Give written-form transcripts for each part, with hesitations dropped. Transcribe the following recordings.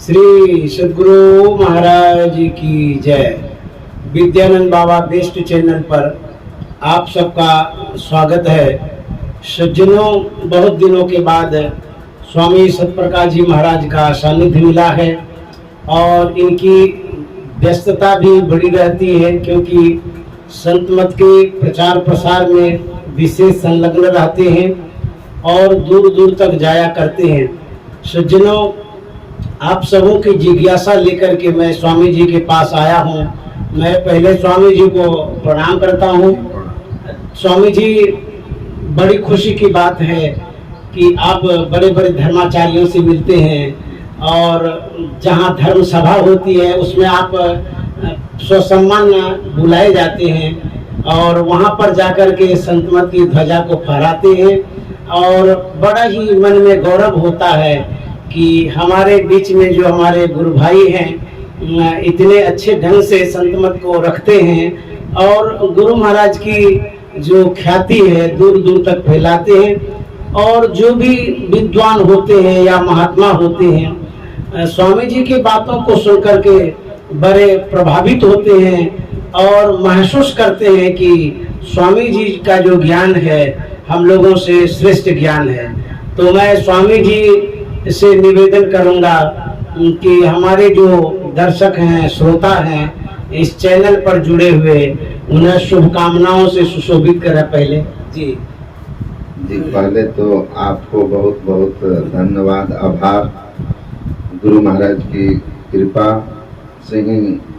श्री सद्गुरु महाराज की जय। विद्यानंद बाबा best channel पर आप सबका स्वागत है। सज्जनों, बहुत दिनों के बाद स्वामी सतप्रकाश जी महाराज का सानिध्य मिला है और इनकी व्यस्तता भी बड़ी रहती है, क्योंकि संत मत के प्रचार प्रसार में विशेष संलग्न रहते हैं और दूर दूर तक जाया करते हैं। सज्जनों, आप सबों की जिज्ञासा लेकर के मैं स्वामी जी के पास आया हूँ। मैं पहले स्वामी जी को प्रणाम करता हूँ। स्वामी जी, बड़ी खुशी की बात है कि आप बड़े बड़े धर्माचार्यों से मिलते हैं और जहाँ धर्म सभा होती है उसमें आप स्वसम्मान बुलाए जाते हैं और वहाँ पर जाकर के संत मत की ध्वजा को फहराते हैं और बड़ा ही मन में गौरव होता है कि हमारे बीच में जो हमारे गुरु भाई हैं इतने अच्छे ढंग से संत मत को रखते हैं और गुरु महाराज की जो ख्याति है दूर दूर तक फैलाते हैं। और जो भी विद्वान होते हैं या महात्मा होते हैं, स्वामी जी की बातों को सुनकर के बड़े प्रभावित होते हैं और महसूस करते हैं कि स्वामी जी का जो ज्ञान है हम लोगों से श्रेष्ठ ज्ञान है। तो मैं स्वामी जी से निवेदन करूंगा कि हमारे जो दर्शक हैं, श्रोता हैं, इस चैनल पर जुड़े हुए, उन्हें शुभकामनाओं से सुशोभित करें। पहले जी पहले तो आपको बहुत बहुत धन्यवाद, आभार। गुरु महाराज की कृपा से ही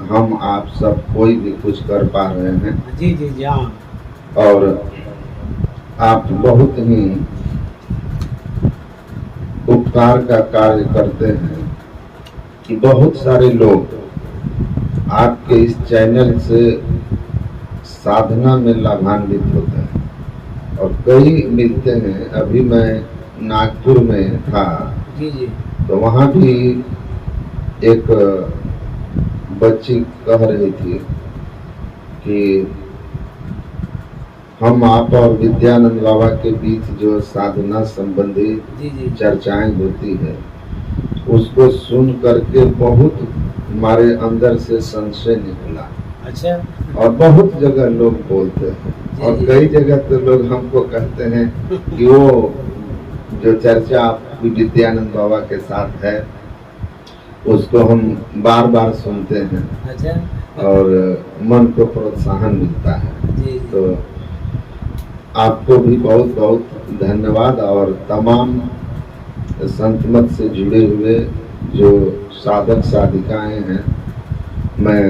हम आप सब कोई भी कुछ कर पा रहे हैं। जी जी जी हाँ। और आप बहुत ही उपकार का कार्य करते हैं कि बहुत सारे लोग आपके इस चैनल से साधना में लाभान्वित होते हैं और कई मिलते हैं। अभी मैं नागपुर में था जी जी, तो वहाँ भी एक बच्ची कह रही थी कि हम आप और विद्यानंद बाबा के बीच जो साधना संबंधी चर्चाएं होती है उसको सुन करके बहुत हमारे अंदर से संशय निकला। अच्छा। और बहुत जगह लोग बोलते हैं और कई जगह तो लोग हमको कहते हैं कि वो जो चर्चा आपकी विद्यानंद बाबा के साथ है उसको हम बार बार सुनते हैं। अच्छा। और मन को प्रोत्साहन मिलता है। जी। तो आपको भी बहुत बहुत धन्यवाद और तमाम संत मत से जुड़े हुए जो साधक साधिकाएं हैं, मैं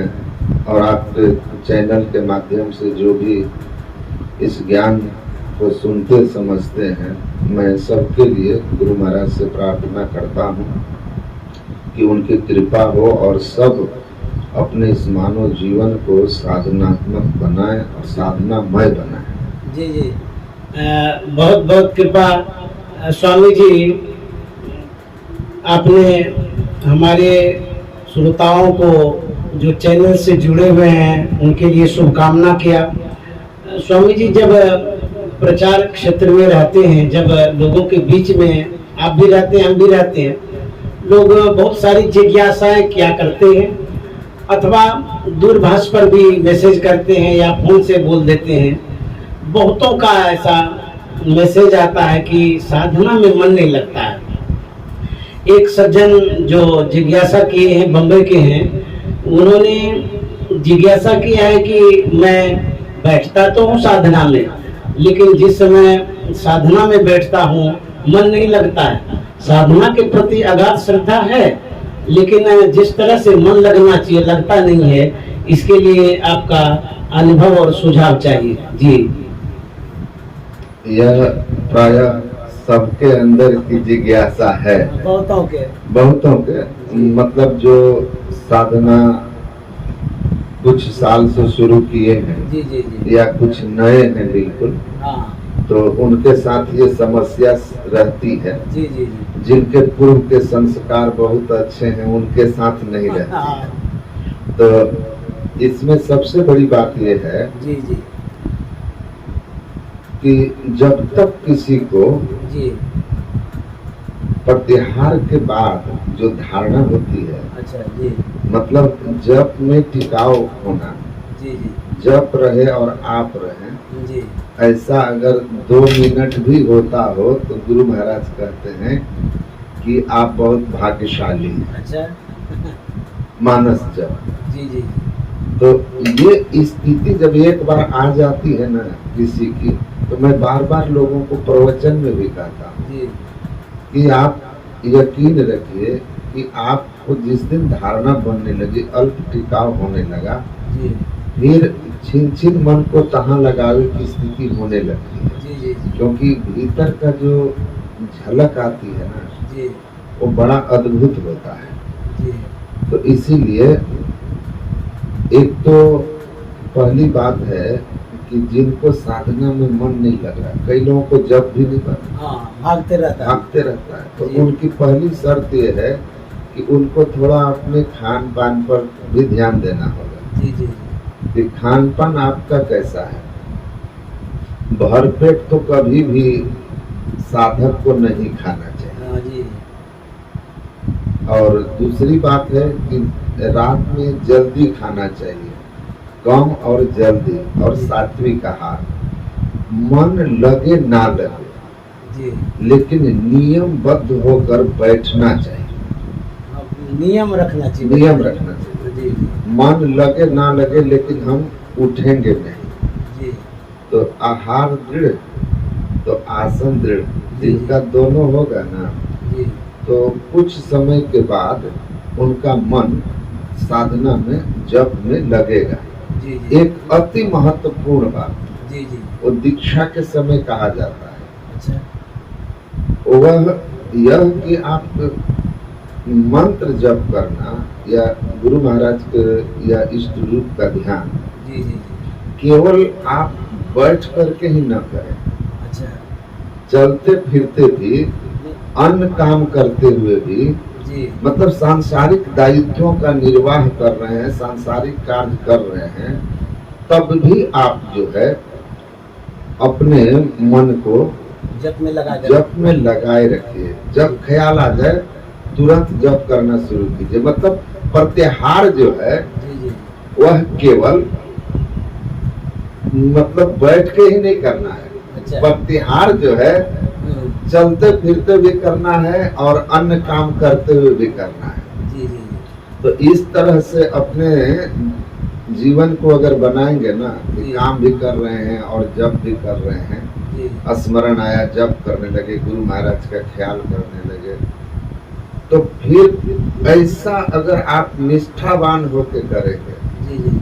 और आपके चैनल के माध्यम से जो भी इस ज्ञान को सुनते समझते हैं, मैं सबके लिए गुरु महाराज से प्रार्थना करता हूँ कि उनकी कृपा हो और सब अपने इस मानव जीवन को साधनात्मक बनाएं और साधनामय बनाएं। जी जी, बहुत बहुत कृपा स्वामी जी। आपने हमारे श्रोताओं को जो चैनल से जुड़े हुए हैं उनके लिए शुभकामना किया। स्वामी जी, जब प्रचार क्षेत्र में रहते हैं, जब लोगों के बीच में आप भी रहते हैं, हम भी रहते हैं, लोग बहुत सारी जिज्ञासाएं क्या करते हैं अथवा दूरभाष पर भी मैसेज करते हैं या फोन से बोल देते हैं। बहुतों का ऐसा मैसेज आता है कि साधना में मन नहीं लगता है। एक सज्जन जो जिज्ञासा किए हैं, बम्बई के हैं, उन्होंने जिज्ञासा किया है कि मैं बैठता तो हूँ साधना में, लेकिन जिस समय साधना में बैठता हूँ मन नहीं लगता है। साधना के प्रति अगाध श्रद्धा है, लेकिन जिस तरह से मन लगना चाहिए लगता नहीं है। इसके लिए आपका अनुभव और सुझाव चाहिए। जी, यह प्रायः सबके अंदर की जिज्ञासा है। बहुतों के मतलब जो साधना कुछ साल से शुरू किए हैं जी जी जी, या कुछ नए हैं बिल्कुल, हाँ, तो उनके साथ ये समस्या रहती है। जी जी जी, जिनके पूर्व के संस्कार बहुत अच्छे हैं उनके साथ नहीं रहती। हाँ, तो इसमें सबसे बड़ी बात ये है जी जी कि जब तक किसी को जी प्रत्याहार के बाद जो धारणा होती है, अच्छा जी मतलब जप में टिकाव होना, जी जी जप रहे और आप रहे, जी ऐसा अगर 2 मिनट भी होता हो तो गुरु महाराज कहते हैं कि आप बहुत भाग्यशाली हैं। अच्छा मानस जप। जी जी तो ये स्थिति जब एक बार आ जाती है ना किसी की, तो मैं बार बार लोगों को प्रवचन में भी कहता हूँ जी कि आप यकीन रखिए कि आपको जिस दिन धारणा बनने लगी, अल्प टिकाव होने लगा, जी फिर छिन छिन मन को तहाँ लगावे की स्थिति होने लगती है। जी जी जी क्योंकि भीतर का जो झलक आती है ना, जी वो बड़ा अद्भुत होता है। जी तो इसीलिए एक तो पहली बात है कि जिनको साधना में मन नहीं लग रहा, कई लोगों को जब भी नहीं बनता, हाँ भागते रहता है, तो जी। उनकी पहली शर्त ये है कि उनको थोड़ा अपने खान पान पर भी ध्यान देना होगा जी जी कि खान पान आपका कैसा है। भरपेट तो कभी भी साधक को नहीं खाना चाहिए। हाँ जी और दूसरी बात है कि रात में जल्दी खाना चाहिए, कम और जल्दी, और सात्विक आहार। मन लगे ना लगे, जी लेकिन नियमबद्ध होकर बैठना चाहिए, अब नियम रखना चाहिए। नियम रखना चाहिए। जी जी मन लगे ना लगे, लेकिन हम उठेंगे नहीं। जी तो आहार दृढ़ तो आसन दृढ़, जी। इनका दोनों होगा ना, जी तो कुछ समय के बाद उनका मन साधना में जप में लगेगा। जी जी एक अति महत्वपूर्ण बात जी जी वो दीक्षा के समय कहा जाता है, अच्छा वह यह कि आप मंत्र जप करना या गुरु महाराज के या इष्ट रूप का ध्यान जी जी केवल आप बैठ करके ही न करें, अच्छा चलते फिरते भी, अन्य काम करते हुए भी, जी मतलब सांसारिक दायित्वों का निर्वाह कर रहे हैं, सांसारिक कार्य कर रहे हैं, तब भी आप जो है अपने मन को जप में लगा कर जप में लगाए रखिए। जब ख्याल आ जाए तुरंत जप करना शुरू कीजिए। मतलब प्रत्याहार जो है जी जी वह केवल मतलब बैठ के ही नहीं करना है। अच्छा प्रत्याहार जो है चलते फिरते भी करना है और अन्य काम करते हुए भी करना है। जी जी तो इस तरह से अपने जीवन को अगर बनाएंगे ना कि जी। काम भी कर रहे हैं और जप भी कर रहे हैं, जी स्मरण आया जप करने लगे, गुरु महाराज का ख्याल करने लगे, तो फिर ऐसा अगर आप निष्ठावान होके करेंगे, जी जी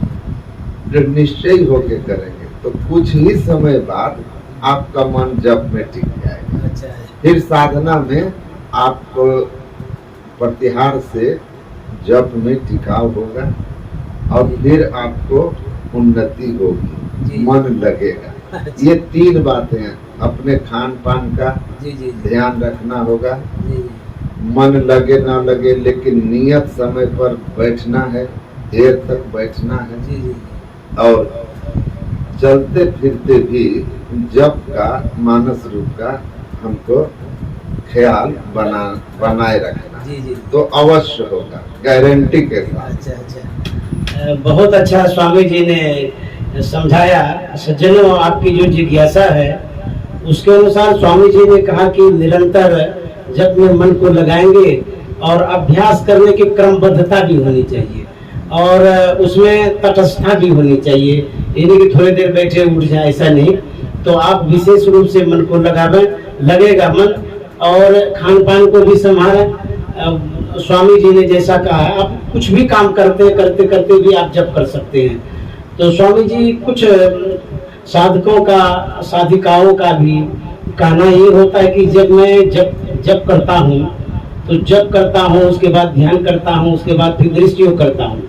दृढ़ निश्चयी होके करेंगे, तो कुछ ही समय बाद आपका मन जप में टिक जाएगा। अच्छा है फिर साधना में आपको प्रत्याहार से जप में टिकाव होगा और फिर आपको उन्नति होगी, जी। मन लगेगा। अच्छा। ये 3 बातें हैं। अपने खान पान का जी जी जी ध्यान रखना होगा, जी मन लगे ना लगे लेकिन नियत समय पर बैठना है, देर तक बैठना है, जी जी और चलते फिरते भी जप का मानस रूप का हमको ख्याल बनाए रखना, जी जी तो अवश्य होगा, गारंटी के साथ। अच्छा अच्छा बहुत अच्छा स्वामी जी ने समझाया। सज्जनों, आपकी जो जिज्ञासा है उसके अनुसार स्वामी जी ने कहा कि निरंतर जप में मन को लगाएंगे और अभ्यास करने की क्रमबद्धता भी होनी चाहिए और उसमें तटस्थता भी होनी चाहिए। यानी कि थोड़ी देर बैठे उठ जाए ऐसा नहीं, तो आप विशेष रूप से मन को लगेगा मन, और खान पान को भी संभालें। स्वामी जी ने जैसा कहा, आप कुछ भी काम करते करते भी आप जप कर सकते हैं। तो स्वामी जी कुछ साधकों का, साधिकाओं का भी कहना ये होता है कि जब मैं जप करता हूँ तो जप करता हूँ, उसके बाद ध्यान करता हूँ, उसके बाद फिर दृष्टियोग करता हूँ।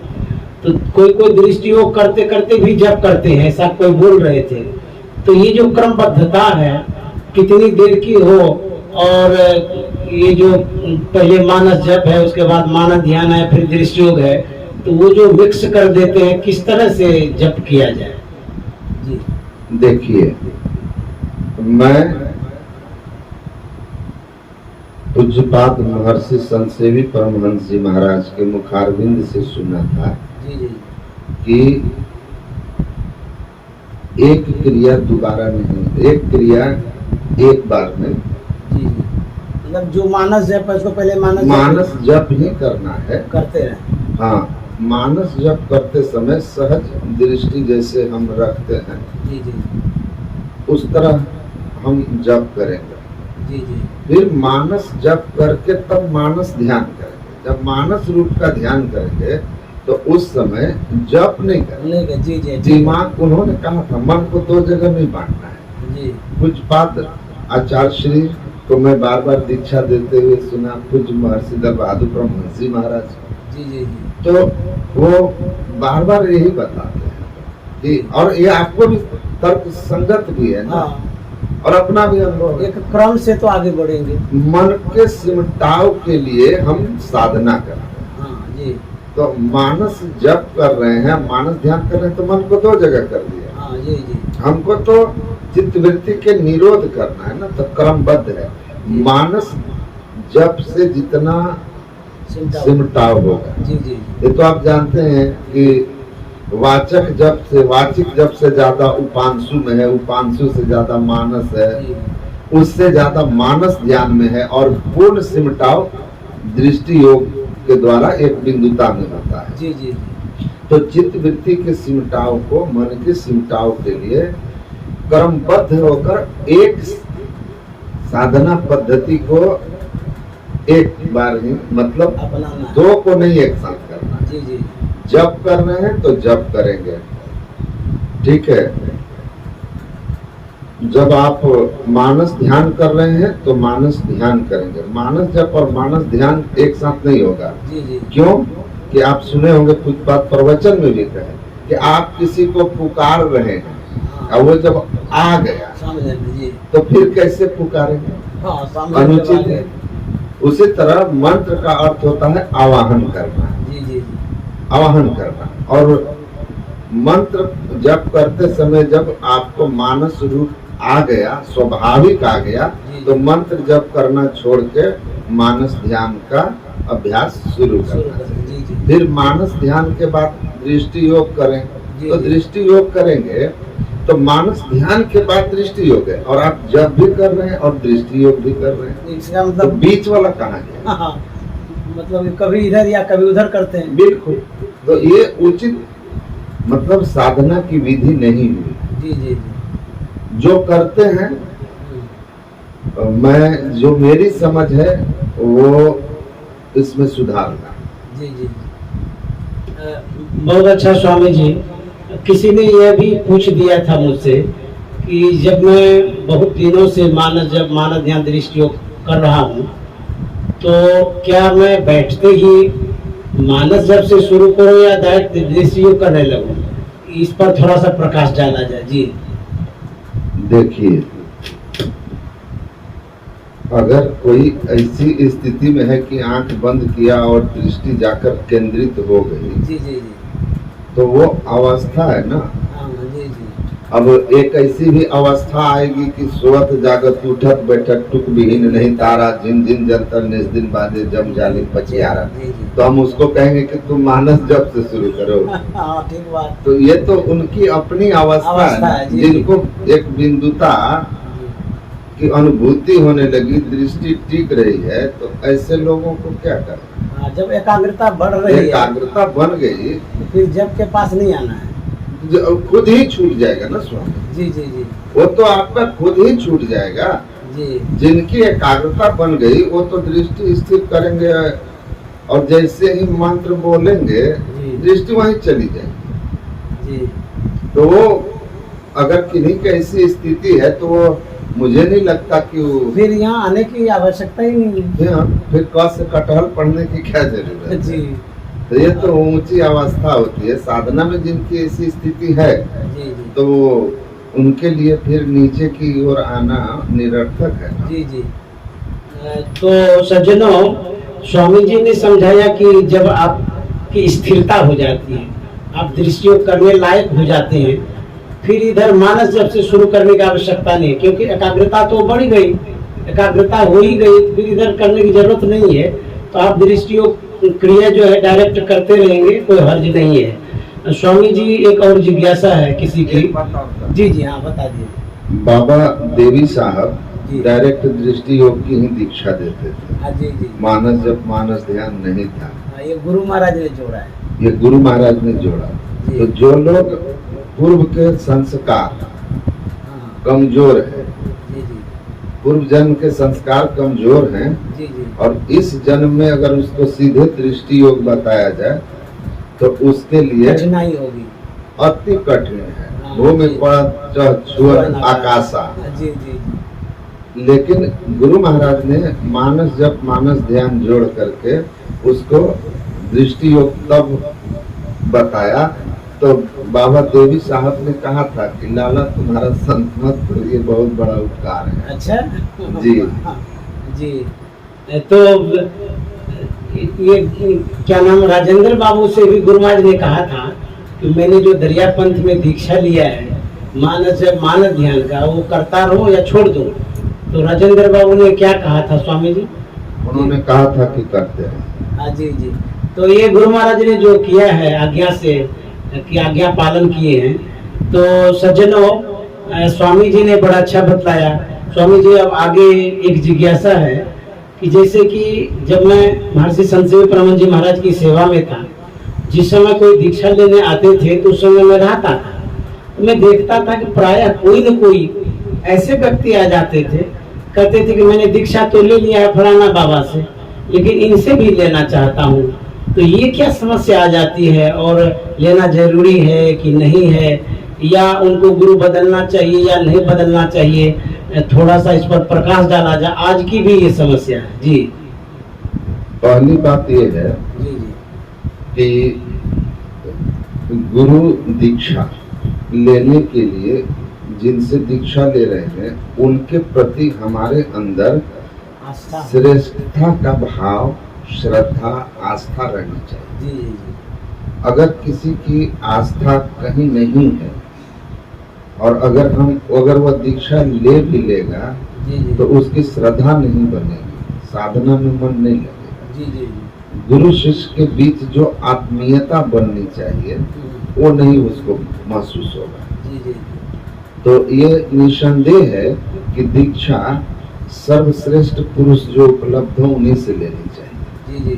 तो कोई दृष्टियोग करते करते भी जप करते हैं, ऐसा कोई बोल रहे थे। तो ये जो क्रमबद्धता है कितनी देर की हो, और ये जो पहले मानस जप है, उसके बाद मानस ध्यान है, फिर दृष्टियोग है, तो वो जो मिक्स कर देते हैं, किस तरह से जप किया जाए? जी देखिए, मैं पूज्यपाद महर्षि संतसेवी परमहंस जी महाराज के मुखारविंद से सुना था जी जी कि एक क्रिया दोबारा नहीं, एक क्रिया एक बार में। जी जी मतलब जो मानस जप है उसको पहले मानस जप ही करना है, करते रहे। हाँ। मानस जप करते समय सहज दृष्टि जैसे हम रखते हैं जी जी उस तरह हम जप करेंगे। जी जी फिर मानस जप करके तब मानस ध्यान करेंगे। जब मानस रूप का ध्यान करेंगे तो उस समय जप नहीं करेंगे। जी जी दिमाग, उन्होंने कहा था मन को दो जगह नहीं बांटना है। जी पूज्यपाद आचार्य श्री को मैं बार बार दीक्षा देते हुए सुना, पूज्य महर्षि दल बहादुर परमहंस जी महाराज। जी जी जी तो वो बार बार यही बताते हैं कि, और ये आपको भी तर्क संगत भी है ना, हाँ और अपना भी अनुभव है। एक क्रम से तो आगे बढ़ेंगे। मन के सिमटाव के लिए हम साधना कर रहे हैं। हाँ जी तो मानस जप कर रहे हैं, मानस ध्यान कर रहे हैं, तो मन को दो जगह कर दिया। हाँ जी जी हमको तो चित्तवृत्ति के निरोध करना है ना, तो क्रमबद्ध है। मानस जप से जितना सिमटाव होगा। जी जी ये तो आप जानते हैं कि वाचक जप से, वाचिक जप से ज्यादा उपांशु में है, उपांशु से ज्यादा मानस है, जी उससे ज्यादा मानस ध्यान में है, और पूर्ण सिमटाव दृष्टि योग के द्वारा एक बिंदुता में होता है। जी जी तो चित्त वृत्ति के सिमटाव को, मन के सिमटाव के लिए क्रमबद्ध होकर एक साधना पद्धति को एक बार ही, मतलब अपनाना। दो को नहीं एक साथ करना। जी जी जप कर रहे हैं तो जप करेंगे, ठीक है। जब आप मानस ध्यान कर रहे हैं तो मानस ध्यान करेंगे। मानस जप और मानस ध्यान एक साथ नहीं होगा। जी जी क्यों कि आप सुने होंगे कुछ बात प्रवचन में भी कहे कि आप किसी को पुकार रहे हैं और वो जब आ गया जी तो फिर कैसे पुकारेंगे, हाँ अनुचित है। उसी तरह मंत्र का अर्थ होता है आवाहन करना। जी जी आवाहन करना, और मंत्र जप करते समय जब आपको मानस रूप आ गया, स्वाभाविक आ गया, तो मंत्र जप करना छोड़ के मानस ध्यान का अभ्यास शुरू करना। जी जी फिर मानस ध्यान के बाद दृष्टि योग करें, जी, तो जी। दृष्टि योग करेंगे तो मानस ध्यान के बाद दृष्टि योग है, और आप जप भी कर रहे हैं और दृष्टि योग भी कर रहे हैं। इसका तो मतलब बीच वाला कहाँ गया? हाँ, मतलब कभी इधर या कभी उधर करते हैं। बिल्कुल। तो ये उचित मतलब साधना की विधि नहीं हुई। जी जी जो करते हैं, मैं जो मेरी समझ है वो इसमें सुधारना। जी जी बहुत अच्छा स्वामी जी। किसी ने यह भी पूछ दिया था मुझसे कि जब मैं बहुत दिनों से मानस ध्यान दृष्टि योग कर रहा हूँ, तो क्या मैं बैठते ही मानस जब से शुरू करूँ या डायरेक्ट दृष्टि योग करने लगूँ? इस पर थोड़ा सा प्रकाश डाला जाए। जी देखिए, अगर कोई ऐसी स्थिति में है कि आंख बंद किया और दृष्टि जाकर केंद्रित हो गई, जी जी जी तो वो अवस्था है ना। हाँ जी जी अब एक ऐसी भी अवस्था आएगी कि सोवत जागत उठत बैठत टुक विहीन नहीं तारा, जिन जिन जंतर निज दिन बादे जम जाली पचियारा। जी जी तो हम उसको कहेंगे कि तुम मानस जप से शुरू करो। हाँ ठीक बात। तो ये तो उनकी अपनी अवस्था है ना, जी, जिनको एक बिंदुता की अनुभूति होने लगी, दृष्टि टिक रही है, तो ऐसे लोगों को क्या करें? हाँ, जब एकाग्रता बढ़ रही है, एकाग्रता बन गई तो फिर जप के पास नहीं आना है। खुद ही छूट जाएगा ना स्वामी। जी जी जी वो तो आपका खुद ही छूट जाएगा। जी जिनकी एकाग्रता बन गई वो तो दृष्टि स्थिर करेंगे, और जैसे ही मंत्र बोलेंगे जी। दृष्टि वहीं चली जाएगी। जी तो वो अगर किन्हीं की ऐसी स्थिति है तो वो, मुझे नहीं लगता कि वो फिर यहाँ आने की आवश्यकता ही नहीं है। फिर कौन से कटहल पढ़ने की क्या जरूरत है? जी तो ये तो ऊंची अवस्था होती है। साधना में जिनकी ऐसी स्थिति है जी जी तो उनके लिए फिर नीचे की ओर आना निरर्थक है ना। जी जी तो सज्जनों, स्वामी जी ने समझाया कि जब आपकी स्थिरता हो जाती है, आप दृष्टि योग करने लायक हो जाते हैं, फिर इधर मानस जब से शुरू करने की आवश्यकता नहीं, क्योंकि एकाग्रता तो बढ़ गई। एकाग्रता हो ही गई, फिर इधर करने की जरूरत नहीं है। तो आप दृष्टियों क्रिया जो है डायरेक्ट करते रहेंगे, कोई हर्ज नहीं है। स्वामी जी एक और जिज्ञासा है किसी की। जी जी हाँ बता दिए। बाबा देवी साहब जी। डायरेक्ट दृष्टि योग की ही दीक्षा देते थे। हाँ जी जी। मानस जब मानस ध्यान नहीं था, हाँ, ये गुरु महाराज ने जोड़ा है। ये गुरु महाराज ने जोड़ा। जी। तो जो लोग पूर्व के संस्कार हाँ, कमजोर है, जी जी पूर्व जन्म के संस्कार कमजोर हैं, जी जी और इस जन्म में अगर उसको सीधे दृष्टि योग बताया जाए तो उसके लिए कठिनाई होगी। अति कठिन है। हाँ, भूमि जी। पर छुअन आकाशा। जी जी जी। लेकिन गुरु महाराज ने मानस जब मानस ध्यान जोड़ करके उसको दृष्टि योग तब बताया। तो बाबा देवी साहब ने कहा था कि लाला तुम्हारा संत मत करो, ये बहुत बड़ा उपकार है। अच्छा जी। जी। तो ये क्या नाम, राजेंद्र बाबू से भी गुरु महाराज ने कहा था कि मैंने जो दरिया पंथ में दीक्षा लिया है मानस ध्यान का, वो करता रहो या छोड़ दो। तो राजेंद्र बाबू ने क्या कहा था स्वामी जी? उन्होंने कहा था कि करते हैं। हाँ जी जी। तो ये गुरु महाराज ने जो किया है आज्ञा से कि आज्ञा पालन किए हैं, तो सज्जनों स्वामी जी ने बड़ा अच्छा बतलाया। स्वामी जी अब आगे एक जिज्ञासा है कि जैसे कि जब मैं महर्षि संत सेवी परमहंस जी महाराज की सेवा में था, जिस समय कोई दीक्षा लेने आते थे तो उस समय मैं रहता था, तो मैं देखता था कि प्रायः कोई न कोई ऐसे व्यक्ति आ जाते थे, कहते थे कि मैंने दीक्षा तो ले लिया है फलाना बाबा से, लेकिन इनसे भी लेना चाहता हूँ। तो ये क्या समस्या आ जाती है, और लेना जरूरी है कि नहीं है, या उनको गुरु बदलना चाहिए या नहीं बदलना चाहिए? थोड़ा सा इस पर प्रकाश डाला जाए, आज की भी ये समस्या है। जी। पहली बात ये है जी जी कि गुरु दीक्षा लेने के लिए जिनसे दीक्षा ले रहे हैं उनके प्रति हमारे अंदर आस्था। श्रेष्ठता का भाव, श्रद्धा, आस्था रहनी चाहिए। जी जी जी। अगर किसी की आस्था कहीं नहीं है, और अगर वह दीक्षा ले भी लेगा जी जी तो उसकी श्रद्धा नहीं बनेगी, साधना में मन नहीं लगेगा। जी जी जी। गुरु शिष्य के बीच जो आत्मीयता बननी चाहिए वो नहीं उसको महसूस होगा। जी जी। तो ये निसंदेह है कि दीक्षा सर्वश्रेष्ठ पुरुष जो उपलब्ध हो उन्हीं से लेनी चाहिए। जी जी।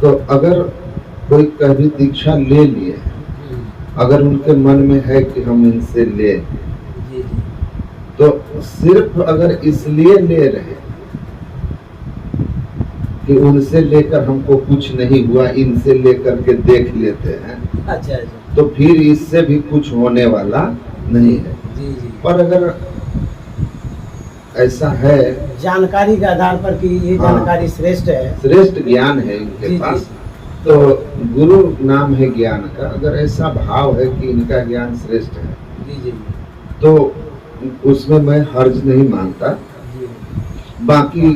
तो अगर कोई कभी दीक्षा ले लिए, अगर उनके मन में है कि हम इनसे ले, जी जी। तो सिर्फ अगर इसलिए ले रहे कि उनसे लेकर हमको कुछ नहीं हुआ, इनसे लेकर के देख लेते हैं, अच्छा अच्छा। तो फिर इससे भी कुछ होने वाला नहीं है। जी जी। पर अगर ऐसा है, जानकारी के आधार पर कि ये हाँ। जानकारी श्रेष्ठ है, श्रेष्ठ ज्ञान है इनके जी, पास, जी। तो गुरु नाम है ज्ञान का, अगर ऐसा भाव है कि इनका ज्ञान श्रेष्ठ है जी जी तो उसमें मैं हर्ज नहीं मानता। जी। बाकी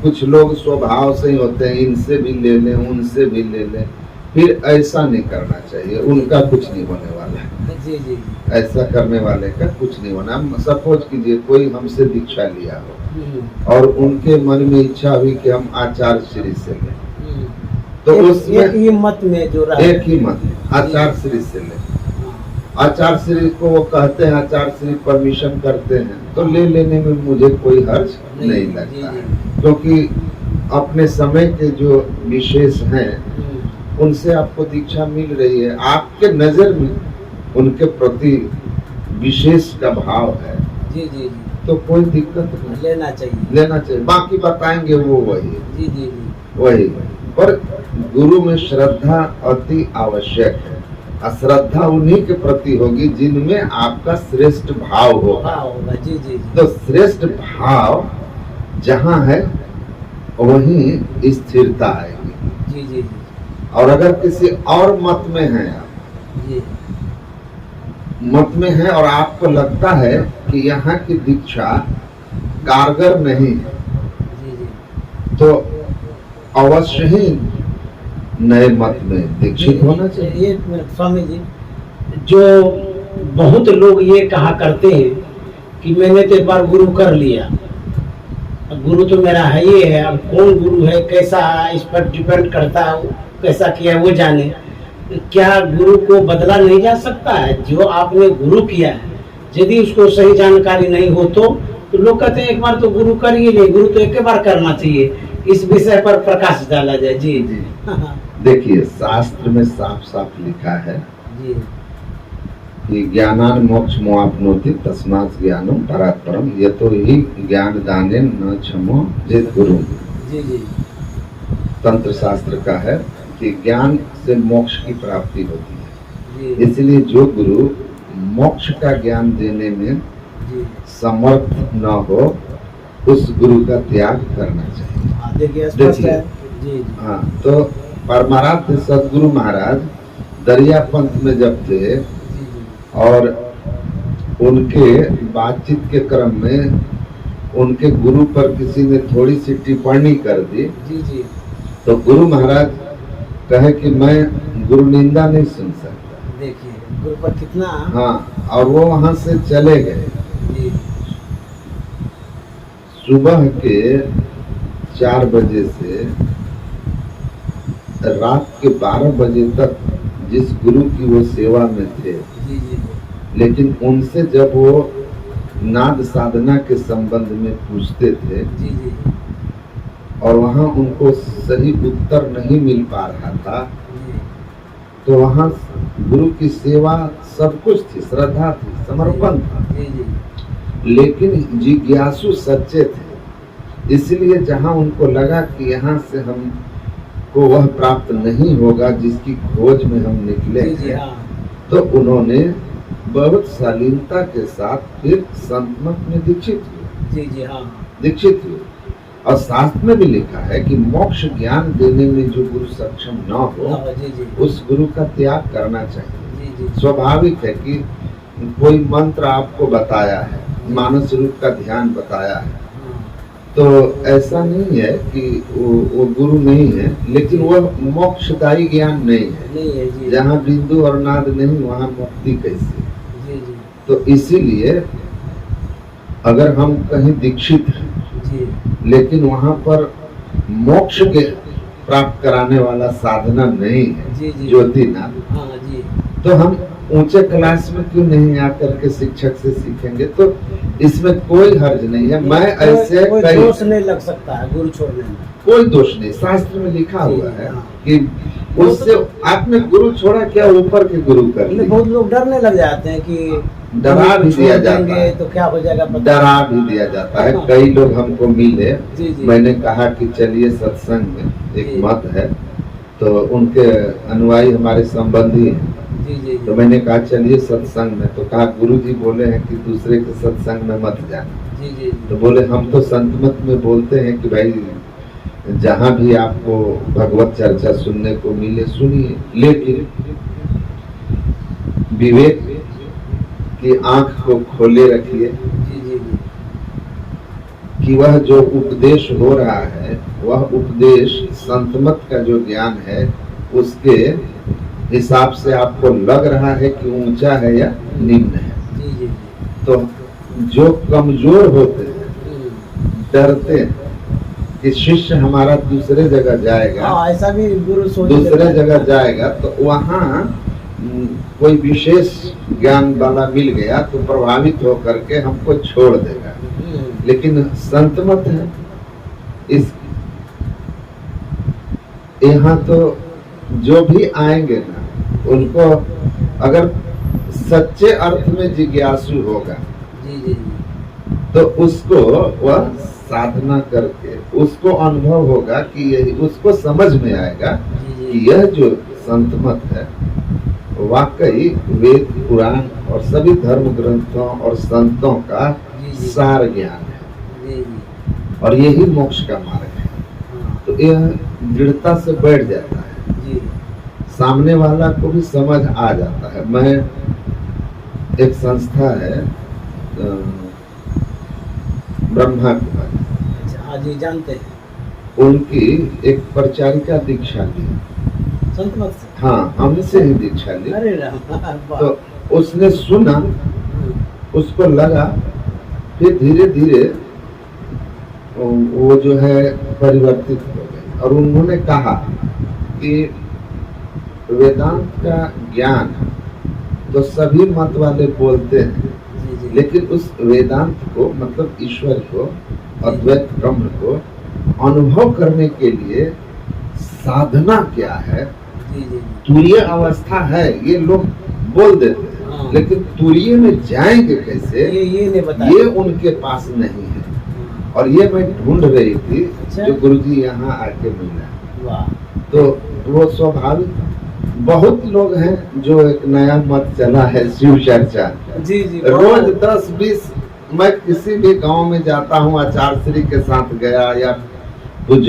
कुछ लोग स्वभाव से ही होते हैं, इनसे भी ले लें, उनसे भी ले लें, फिर ऐसा नहीं करना चाहिए, उनका कुछ नहीं होने वाला है। जी जी। ऐसा करने वाले का कुछ नहीं होना। सपोज कीजिए कोई हमसे दीक्षा लिया हो और उनके मन में इच्छा हुई कि हम आचार्य श्री से लें, तो उसमें एक ही मत में जो रहा, एक ही मत आचार्य श्री से लें। आचार्य श्री को वो कहते हैं, आचार्य श्री परमिशन करते हैं, तो ले लेने में मुझे कोई हर्ज नहीं लगता है, क्योंकि अपने समय के जो विशेष हैं उनसे आपको दीक्षा मिल रही है, आपके नजर में उनके प्रति विशेष का भाव है, जी जी जी, तो कोई दिक्कत नहीं, लेना चाहिए। लेना चाहिए। बाकी बताएंगे वो वही जी जी जी। वही। पर गुरु में श्रद्धा अति आवश्यक है, और श्रद्धा उन्हीं के प्रति होगी जिनमें आपका श्रेष्ठ भाव होगा। जी जी जी। तो श्रेष्ठ भाव जहाँ है वहीं स्थिरता आएगी। जी जी जी। और अगर किसी और मत में है आप, जी मत में है और आपको लगता है कि यहाँ की दीक्षा कारगर नहीं है, जी जी। तो अवश्य ही नए मत में दीक्षित होना चाहिए। ये स्वामी जी, जो बहुत लोग ये कहा करते हैं कि मैंने तो एक बार गुरु कर लिया, गुरु तो मेरा है ही है, अब कौन गुरु है कैसा इस पर डिपेंड करता है, कैसा किया है वो जाने। क्या गुरु को बदला नहीं जा सकता है? जो आपने गुरु किया है यदि उसको सही जानकारी नहीं हो तो लोग कहते हैं एक बार तो गुरु कर ही ले, गुरु तो एक बार करना चाहिए। इस विषय पर प्रकाश डाला जाए। जी जी देखिए, शास्त्र में साफ साफ लिखा है जी कि ज्ञानान मोक्ष मोआप्नोति तस्मात् ज्ञानम परात्परम यतो ही ज्ञान दाने न क्षमो चेत गुरु। जी जी तंत्र शास्त्र का है कि ज्ञान से मोक्ष की प्राप्ति होती है, जी इसलिए जो गुरु मोक्ष का ज्ञान देने में जी। समर्थ न हो उस गुरु का त्याग करना चाहिए। हाँ, देखिए स्पष्ट है। जी जी हाँ, तो परमाराध्य सदगुरु महाराज दरियापंथ में जब थे जी जी और उनके बातचीत के क्रम में उनके गुरु पर किसी ने थोड़ी सी टिप्पणी कर दी, जी जी तो गुरु महाराज कहे कि मैं गुरु निंदा नहीं सुन सकता। देखिए गुरु पर कितना। हाँ, और वो वहां से चले गए। जी सुबह के 4 बजे से रात के 12 बजे तक जिस गुरु की वो सेवा में थे, जी जी लेकिन उनसे जब वो नाद साधना के संबंध में पूछते थे जी जी और वहाँ उनको सही उत्तर नहीं मिल पा रहा था, जी तो वहाँ गुरु की सेवा सब कुछ थी, श्रद्धा थी, समर्पण था, जी जी लेकिन जिज्ञासु सच्चे थे। इसलिए जहाँ उनको लगा कि यहाँ से हमको वह प्राप्त नहीं होगा जिसकी खोज में हम निकले जी जी हैं, हाँ तो उन्होंने बहुत शालीनता के साथ फिर संत मत में दीक्षित हुए, जी जी हाँ दीक्षित हुए। और शास्त्र में भी लिखा है कि मोक्ष ज्ञान देने में जो गुरु सक्षम न हो हाँ, जी जी उस गुरु का त्याग करना चाहिए। जी जी स्वाभाविक है कि कोई मंत्र आपको बताया है, मानस रूप का ध्यान बताया है, हाँ, तो ऐसा नहीं है कि वो गुरु नहीं है, लेकिन वह मोक्षदायी ज्ञान नहीं है। नहीं है जी जहाँ बिंदु और नाद नहीं वहाँ मुक्ति कैसे? जी जी तो इसीलिए अगर हम कहीं दीक्षित हैं जी लेकिन वहाँ पर मोक्ष के प्राप्त कराने वाला साधना नहीं है, जी जी ज्योतिनाथ, हाँ जी तो हम ऊंचे क्लास में क्यों नहीं आकर के शिक्षक से सीखेंगे? तो इसमें कोई हर्ज नहीं है। मैं ऐसे कोई कई दोष नहीं लग सकता है गुरु छोड़ने में। कोई दोष नहीं, शास्त्र में लिखा जी, हुआ है हाँ। कि उससे आपने गुरु छोड़ा, क्या ऊपर के गुरु कर लिए? बहुत लोग डरने लग जाते हैं कि डरा भी दिया छोड़ जाता देंगे है, तो क्या हो जाएगा पता डरा भी दिया जाता है। हाँ। कई लोग हमको मिले, जी जी मैंने कहा कि चलिए सत्संग में, एक जी। मत है, तो उनके अनुयायी हमारे संबंधी हैं, जी जी तो मैंने कहा चलिए सत्संग में, तो कहा गुरुजी बोले हैं कि दूसरे के सत्संग में मत जाना। जी जी तो बोले हम तो संत मत में बोलते हैं कि भाई जहाँ भी आपको भगवत चर्चा सुनने को मिले सुनिए, लेकिन विवेक की आंख को खोले रखिए जी जी जी कि वह जो उपदेश हो रहा है वह उपदेश संतमत का जो ज्ञान है उसके हिसाब से आपको लग रहा है कि ऊंचा है या निम्न है। जी जी तो जो कमजोर होते हैं, जी डरते हैं कि शिष्य हमारा दूसरे जगह जाएगा, हाँ ऐसा भी गुरु सोच दूसरे जगह जाएगा, तो वहाँ कोई विशेष ज्ञान वाला मिल गया तो प्रभावित होकर के हमको छोड़ देगा। लेकिन संत मत है, इस यहाँ तो जो भी आएंगे ना उनको अगर सच्चे अर्थ में जिज्ञासु होगा जी जी जी तो उसको वह साधना करके उसको अनुभव होगा कि यही उसको समझ में आएगा जी कि यह जो संत मत है वाकई वेद पुराण और सभी धर्म ग्रंथों और संतों का जी जी सार ज्ञान है जी जी और यही मोक्ष का मार्ग है। हाँ तो यह दृढ़ता से बैठ जाता है, जी सामने वाला को भी समझ आ जाता है। मैं एक संस्था है ब्रह्मा कुमारी, अच्छा हाँ जी जानते हैं उनकी एक परिचारिका दीक्षा ली। संत मत से हाँ, हमसे ही दीक्षा ली। अरे राम वाह। तो उसने सुना, हम्म, उसको लगा, फिर धीरे धीरे वो जो है परिवर्तित हो गई और उन्होंने कहा कि वेदांत का ज्ञान तो सभी मत वाले बोलते हैं, लेकिन उस वेदांत को मतलब ईश्वर को, अद्वैत ब्रह्म को अनुभव करने के लिए साधना क्या है, तुरीय अवस्था है, ये लोग बोल देते हैं, लेकिन तुरीय में जाएंगे कैसे ये उनके पास नहीं है। और ये मैं ढूंढ रही थी, जो गुरुजी यहाँ आके मिला, तो वो स्वाभाविक बहुत लोग हैं जो एक नया मत चला है शिव चर्चा। रोज 10-20 मैं किसी भी गांव में जाता हूँ, आचार्य के साथ गया या कुछ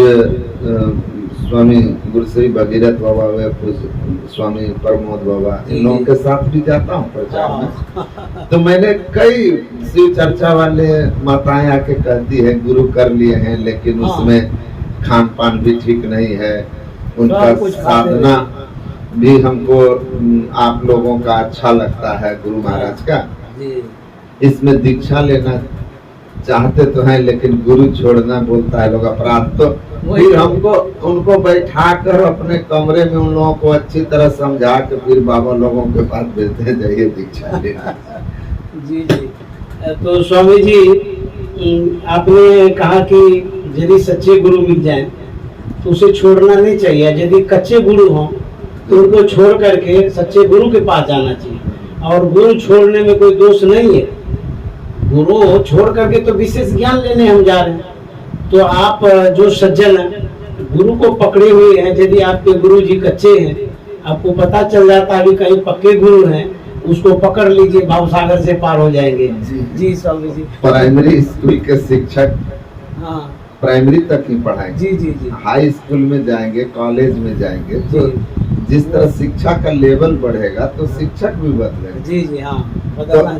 स्वामी गुरुश्री भगीरथ बाबा व कुछ स्वामी प्रमोद बाबा, इन लोगों के साथ भी जाता हूँ प्रचार में। तो मैंने कई शिव चर्चा वाले माताएं आके कहती है गुरु कर लिए हैं, लेकिन उसमें खान पान भी ठीक नहीं है, उनका साधना भी हमको आप लोगों का अच्छा लगता है गुरु महाराज का, इसमें दीक्षा लेना चाहते तो हैं, लेकिन गुरु छोड़ना बोलता है लोग अपराध। तो फिर हमको उनको बैठा कर अपने कमरे में उन लोगों को अच्छी तरह समझा के फिर बाबा लोगों के पास भेजते हैं, जाइए दीक्षा लेना। जी। तो स्वामी जी, आपने कहा कि यदि सच्चे गुरु मिल जाए तो उसे छोड़ना नहीं चाहिए, यदि कच्चे गुरु हों तो उनको छोड़ करके सच्चे गुरु के पास जाना चाहिए। और गुरु छोड़ने में कोई दोष नहीं है, गुरु छोड़ करके तो विशेष ज्ञान लेने हम जा रहे हैं। तो आप जो सज्जन गुरु को पकड़े हुए हैं, यदि आपके गुरु जी कच्चे हैं, आपको पता चल जाता है कि कहीं पक्के गुरु हैं, उसको पकड़ लीजिए, भावसागर से पार हो जाएंगे। जी स्वामी जी। प्राइमरी स्कूल के शिक्षक हाँ प्राइमरी तक ही पढ़ाएंगे, जी। हाई स्कूल में जाएंगे, कॉलेज में जाएंगे, तो जिस तरह शिक्षा का लेवल बढ़ेगा तो शिक्षक भी बदलेंगे। जी हाँ बदलना।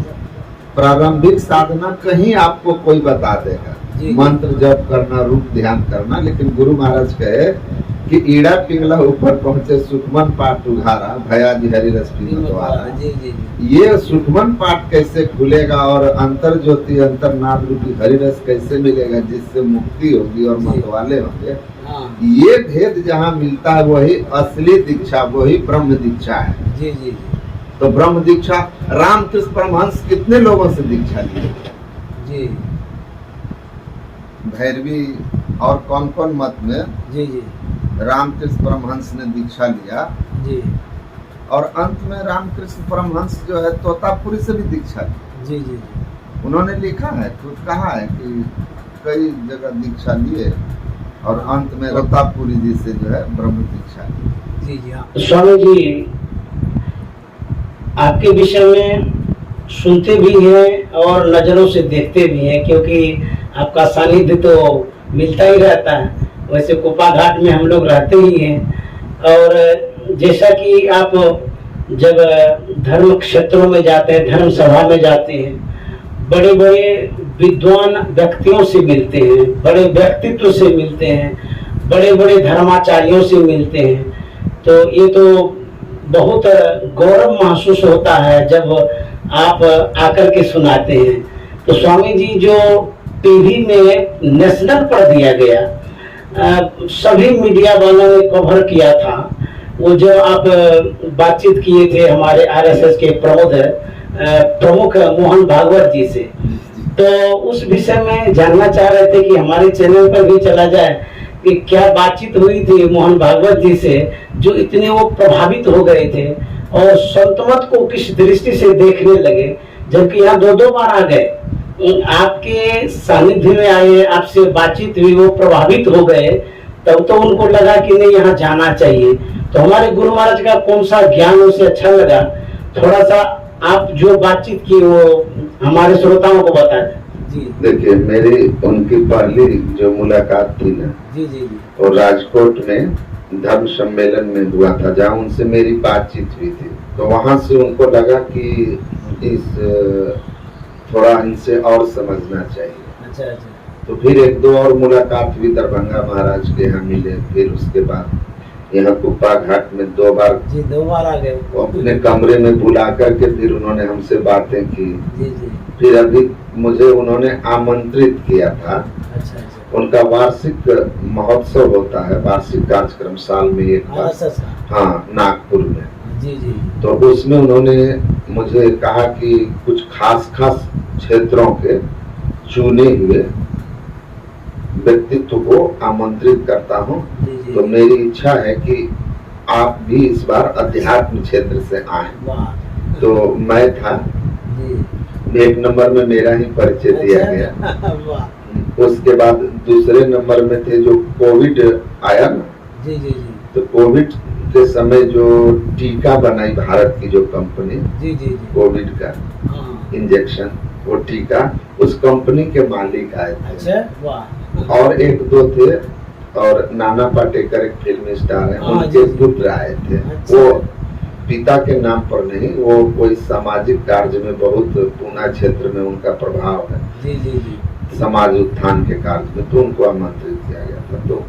प्रारंभिक साधना कहीं आपको कोई बता देगा, मंत्र जप करना, रूप ध्यान करना, लेकिन गुरु महाराज कहे कि ईड़ा पिंगला ऊपर पहुंचे सुखमन पाठ उघारा, भया जी हरि रस पी मतवारा। ये सुखमन पाठ कैसे खुलेगा और अंतर ज्योति अंतरनाद रूपी हरि रस कैसे मिलेगा, जिससे मुक्ति होगी और मतवाले होंगे। ये भेद जहाँ मिलता है वही असली दीक्षा, वही ब्रह्म दीक्षा है। जी। तो ब्रह्म दीक्षा रामकृष्ण परमहंस कितने लोगों से दीक्षा लिए? जी। भैरवी और कौन कौन मत में जी रामकृष्ण परमहंस ने दीक्षा लिया जी। और अंत में रामकृष्ण परमहंस जो है तोतापुरी से भी दीक्षा ली। जी। उन्होंने लिखा है, खुद कहा है कि कई जगह दीक्षा लिए और अंत में तोतापुरी जी से जो है ब्रह्म दीक्षा ली। जी हाँ। स्वामी जी, आपके विषय में सुनते भी हैं और नजरों से देखते भी हैं, क्योंकि आपका सानिध्य तो मिलता ही रहता है। वैसे कोपा घाट में हम लोग रहते ही हैं, और जैसा कि आप जब धर्म क्षेत्रों में जाते हैं, धर्म सभा में जाते हैं, बड़े बड़े विद्वान व्यक्तियों से मिलते हैं, बड़े व्यक्तित्व से मिलते हैं, बड़े बड़े धर्माचार्यों से मिलते हैं, तो ये तो बहुत गौरव महसूस होता है जब आप आकर के सुनाते हैं। तो स्वामी जी, जो टीवी में नेशनल पर दिया गया, सभी मीडिया वालों ने कवर किया था, वो जो आप बातचीत किए थे हमारे आरएसएस के प्रमुख मोहन भागवत जी से, तो उस विषय में जानना चाह रहे थे कि हमारे चैनल पर भी चला जाए कि क्या बातचीत हुई थी मोहन भागवत जी से, जो इतने वो प्रभावित हो गए थे और संतमत को किस दृष्टि से देखने लगे, जबकि यहाँ 2 बार आ गए, आपके सानिध्य में आए, आपसे बातचीत हुई, वो प्रभावित हो गए, तब तो उनको लगा कि नहीं यहाँ जाना चाहिए। तो हमारे गुरु महाराज का कौन सा ज्ञान उसे अच्छा लगा, थोड़ा सा आप जो बातचीत की वो हमारे श्रोताओं को बता दें। जी देखिए, मेरी उनकी पहली जो मुलाकात थी ना, जी, और राजकोट में धर्म सम्मेलन में हुआ था, जहाँ उनसे मेरी बातचीत हुई थी। तो वहां से उनको लगा कि थोड़ा इनसे और समझना चाहिए। अच्छा। तो फिर 1-2 और मुलाकात हुई, दरभंगा महाराज के यहाँ मिले, फिर उसके बाद यहाँ कुप्पा घाट में 2 बार आ गए, अपने कमरे में बुला करके फिर उन्होंने हमसे बातें की। जी। फिर अभी मुझे उन्होंने आमंत्रित किया था। अच्छा। उनका वार्षिक महोत्सव होता है, वार्षिक कार्यक्रम साल में एक बार। RSS का। हाँ, नागपुर में। जी जी तो उसमें उन्होंने मुझे कहा कि कुछ खास खास क्षेत्रों के चुने हुए व्यक्तित्व को आमंत्रित करता हूँ। जी जी। तो मेरी इच्छा है कि आप भी इस बार अध्यात्म क्षेत्र से आए। वाह। तो मैं था, जी। एक नंबर में मेरा ही परिचय दिया गया। अच्छा। वाह। उसके बाद दूसरे नंबर में थे जो कोविड आया ना, जी जी जी तो कोविड के समय जो टीका बनाई भारत की जो कंपनी, जी जी जी। कोविड का हाँ। इंजेक्शन, वो टीका उस कंपनी के मालिक आए थे। अच्छा। वाह। और एक दो थे, और नाना पाटेकर एक फिल्म स्टार है, हाँ, उनके जी, जी। पुत्र आए थे। अच्छा। वो पिता के नाम पर नहीं, वो कोई सामाजिक कार्य में बहुत पूना क्षेत्र में उनका प्रभाव है, जी जी जी समाज उत्थान के कार्य में, तो उनको आमंत्रित किया गया था। तो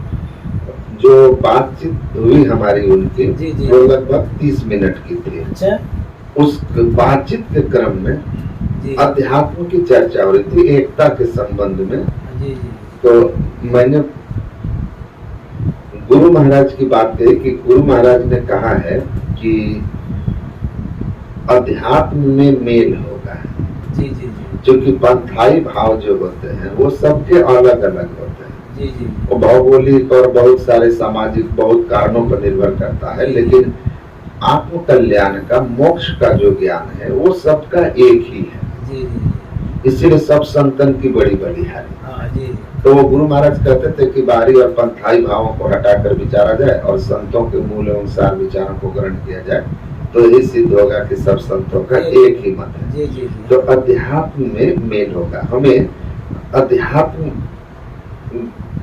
जो बातचीत हुई हमारी उनकी, जी, जी। वो लगभग 30 मिनट की थी। अच्छा। उस बातचीत के क्रम में जी अध्यात्म की चर्चा हो रही थी, एकता के संबंध में। जी जी तो मैंने गुरु महाराज की बात कही कि गुरु महाराज ने कहा है कि अध्यात्म में मेल होगा। जी जी जी क्योंकि पंथाई भाव जो होते हैं वो सबके अलग अलग होते हैं। जी जी वो भौगोलिक और बहुत सारे सामाजिक बहुत कारणों पर निर्भर करता है, लेकिन आत्म कल्याण का, मोक्ष का जो ज्ञान है वो सबका एक ही है। जी जी इसीलिए सब संतन की बड़ी बड़ी हानि। हाँ जी तो वो गुरु महाराज कहते थे कि बाहरी और पंथाई भावों को हटाकर विचारा जाए और संतों के मूल अनुसार विचारों को ग्रहण किया जाए, तो यही सिद्ध होगा कि सब संतों का एक ही मत है। जी जी तो अध्यात्म में मेल होगा। हमें अध्यात्म,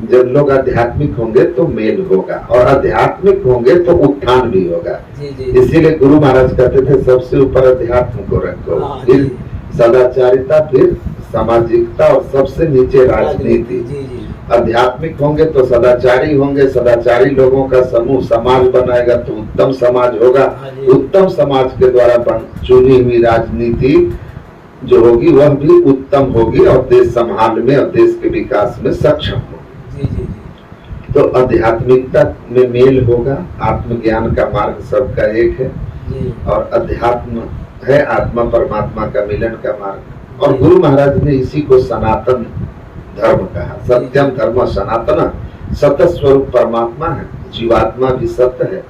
जब लोग आध्यात्मिक होंगे तो मेल होगा, और आध्यात्मिक होंगे तो उत्थान भी होगा। जी जी इसीलिए गुरु महाराज कहते थे सबसे ऊपर अध्यात्म को रखो, हाँ, फिर जी। सदाचारिता, फिर सामाजिकता, और सबसे नीचे राजनीति। जी जी आध्यात्मिक होंगे तो सदाचारी होंगे, सदाचारी लोगों का समूह समाज बनाएगा तो उत्तम समाज होगा। हाँ जी। उत्तम समाज के द्वारा चुनी हुई राजनीति जो होगी वह भी उत्तम होगी, और देश संभालने और देश के विकास में सक्षम होगी। जी जी जी तो आध्यात्मिकता में मेल होगा। आत्मज्ञान का मार्ग सबका एक है, जी और अध्यात्म है आत्मा परमात्मा का मिलन का मार्ग। और गुरु महाराज ने इसी को सनातन धर्म कहा। सत्यम धर्म सनातन, सत स्वरूप परमात्मा है, जीवात्मा भी सत्य है।